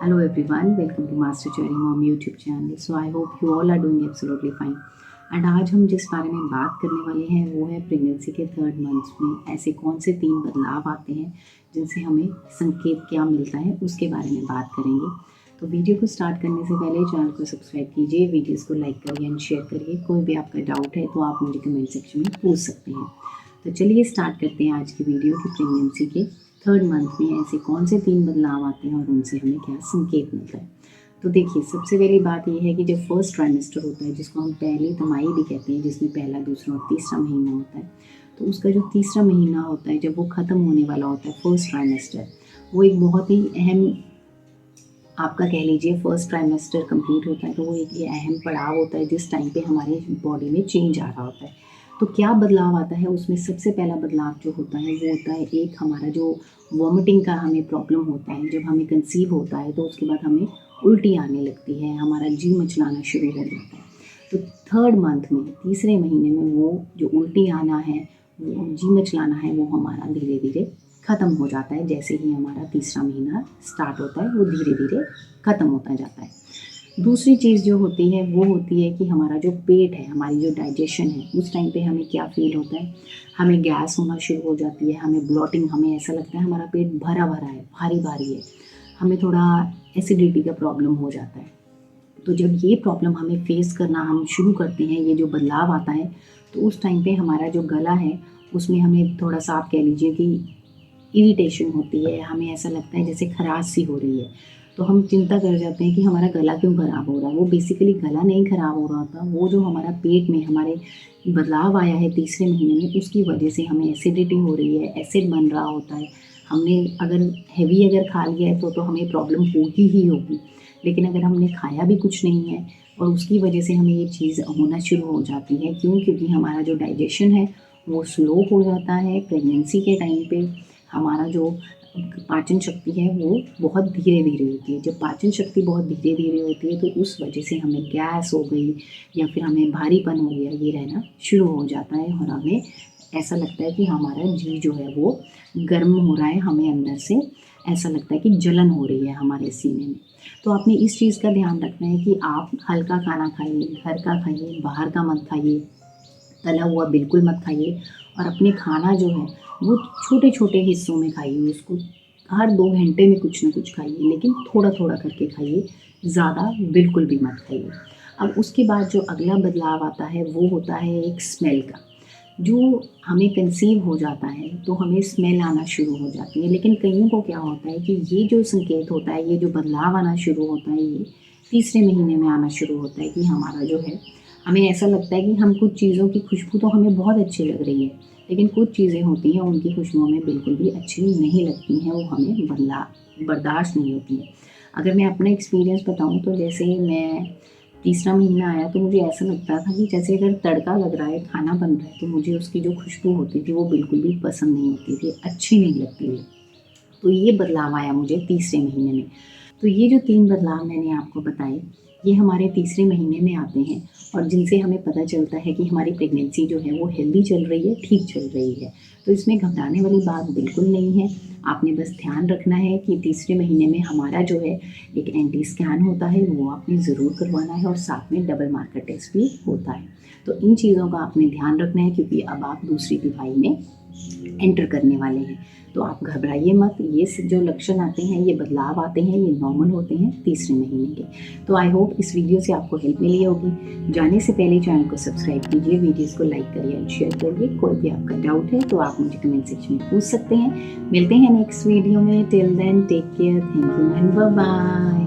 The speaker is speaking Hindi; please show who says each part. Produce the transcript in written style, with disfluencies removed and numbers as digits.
Speaker 1: Hello everyone, welcome to Master Cherry Mom YouTube channel. So I hope you all are doing absolutely fine. And आज हम जिस बारे में बात करने वाले हैं वो है प्रेगनेंसी के 3rd मंथ में ऐसे कौन से 3 बदलाव आते हैं जिनसे हमें संकेत क्या मिलता है उसके बारे में बात करेंगे। तो वीडियो को स्टार्ट करने से पहले चैनल को सब्सक्राइब कीजिए, वीडियोस को लाइक करिए एंड शेयर करिए। कोई भी आपका डाउट है तो आप मुझे कमेंट सेक्शन में पूछ सकते हैं। तो चलिए स्टार्ट करते हैं आज की वीडियो की प्रेगनेंसी के 3rd मंथ में ऐसे कौन से 3 बदलाव आते हैं और उनसे हमें क्या संकेत मिलता है। तो देखिए, सबसे पहली बात ये है कि जब फर्स्ट ट्राइमेस्टर होता है, जिसको हम पहली तिमाही भी कहते हैं, जिसमें पहला, दूसरा और तीसरा महीना होता है, तो उसका जो तीसरा महीना होता है जब वो ख़त्म होने वाला होता है फर्स्ट ट्राइमेस्टर, वो एक बहुत ही अहम, आपका कह लीजिए फर्स्ट ट्राइमेस्टर कंप्लीट होता है तो वो एक ये अहम पड़ाव होता है जिस टाइम पे हमारी बॉडी में चेंज आ रहा होता है। तो क्या बदलाव आता है उसमें, सबसे पहला बदलाव जो होता है वो होता है एक हमारा जो वॉमिटिंग का हमें प्रॉब्लम होता है। जब हमें कंसीव होता है तो उसके बाद हमें उल्टी आने लगती है, हमारा जी मचलाना शुरू हो जाता है। तो 3rd मंथ में, तीसरे महीने में, वो जो उल्टी आना है, वो जी मचलाना है, वो हमारा धीरे धीरे ख़त्म हो जाता है। जैसे ही हमारा तीसरा महीना स्टार्ट होता है वो धीरे धीरे ख़त्म होता जाता है। दूसरी चीज़ जो होती है वो होती है कि हमारा जो पेट है, हमारी जो डाइजेशन है, उस टाइम पे हमें क्या फ़ील होता है, हमें गैस होना शुरू हो जाती है, हमें ब्लॉटिंग, हमें ऐसा लगता है हमारा पेट भरा भरा है, भारी भारी है, हमें थोड़ा एसिडिटी का प्रॉब्लम हो जाता है। तो जब ये प्रॉब्लम हमें फेस करना हम शुरू करते हैं, ये जो बदलाव आता है, तो उस टाइम पे हमारा जो गला है उसमें हमें थोड़ा सा, आप कह लीजिए कि इरिटेशन होती है, हमें ऐसा लगता है जैसे खराश सी हो रही है। तो हम चिंता कर जाते हैं कि हमारा गला क्यों ख़राब हो रहा है। वो बेसिकली गला नहीं ख़राब हो रहा होता, वो जो हमारा पेट में हमारे बदलाव आया है तीसरे महीने में, उसकी वजह से हमें एसिडिटी हो रही है, एसिड बन रहा होता है। हमने अगर हैवी अगर खा लिया है तो हमें प्रॉब्लम होगी ही होगी, लेकिन अगर हमने खाया भी कुछ नहीं है और उसकी वजह से हमें ये चीज़ होना शुरू हो जाती है। क्यों? क्योंकि हमारा जो डाइजेशन है वो स्लो हो जाता है। प्रेगनेंसी के टाइम पे हमारा जो पाचन शक्ति है वो बहुत धीरे धीरे होती है। जब पाचन शक्ति बहुत धीरे धीरे होती है तो उस वजह से हमें गैस हो गई या फिर हमें भारीपन हो गया, ये रहना शुरू हो जाता है और हमें ऐसा लगता है कि हमारा जी जो है वो गर्म हो रहा है, हमें अंदर से ऐसा लगता है कि जलन हो रही है हमारे सीने में। तो आपने इस चीज़ का ध्यान रखना है कि आप हल्का खाना खाइए, घर का खाइए, बाहर का मत खाइए, तला हुआ बिल्कुल मत खाइए, और अपने खाना जो है वो छोटे छोटे हिस्सों में खाइए। उसको हर 2 घंटे में कुछ ना कुछ खाइए, लेकिन थोड़ा थोड़ा करके खाइए, ज़्यादा बिल्कुल भी मत खाइए। अब उसके बाद जो अगला बदलाव आता है वो होता है एक स्मेल का। जो हमें कंसीव हो जाता है तो हमें स्मेल आना शुरू हो जाती है, लेकिन कईयों को क्या होता है कि ये जो संकेत होता है, ये जो बदलाव आना शुरू होता है, ये तीसरे महीने में आना शुरू होता है कि हमारा जो है, हमें ऐसा लगता है कि हम कुछ चीज़ों की खुशबू तो हमें बहुत अच्छी लग रही है, लेकिन कुछ चीज़ें होती हैं उनकी खुशबू हमें बिल्कुल भी अच्छी नहीं लगती हैं, वो हमें बर्दाश्त नहीं होती हैं। अगर मैं अपना एक्सपीरियंस बताऊँ तो जैसे मैं तीसरा महीना आया तो मुझे ऐसा लगता था कि जैसे अगर तड़का लग रहा है, खाना बन रहा है, तो मुझे उसकी जो खुशबू होती थी वो बिल्कुल भी पसंद नहीं होती थी, अच्छी नहीं लगती थी। तो ये बदलाव आया मुझे तीसरे महीने में। तो ये जो 3 बदलाव मैंने आपको बताए, ये हमारे तीसरे महीने में आते हैं और जिनसे हमें पता चलता है कि हमारी प्रेगनेंसी जो है वो हेल्दी चल रही है, ठीक चल रही है। तो इसमें घबराने वाली बात बिल्कुल नहीं है। आपने बस ध्यान रखना है कि तीसरे महीने में हमारा जो है एक एंटी स्कैन होता है, वो आपने ज़रूर करवाना है और साथ में डबल मार्कर टेस्ट भी होता है। तो इन चीज़ों का आपने ध्यान रखना है क्योंकि अब आप दूसरी तिमाही में एंटर करने वाले हैं। तो आप घबराइए मत, ये जो लक्षण आते हैं, ये बदलाव आते हैं, ये नॉर्मल होते हैं तीसरे महीने के। तो आई होप इस वीडियो से आपको हेल्प मिली होगी। जाने से पहले चैनल को सब्सक्राइब कीजिए, वीडियोस को लाइक करिए एंड शेयर करिए। कोई भी आपका डाउट है तो आप मुझे कमेंट सेक्शन में पूछ सकते हैं। मिलते हैं नेक्स्ट वीडियो में। Till then take care, thank you and bye bye.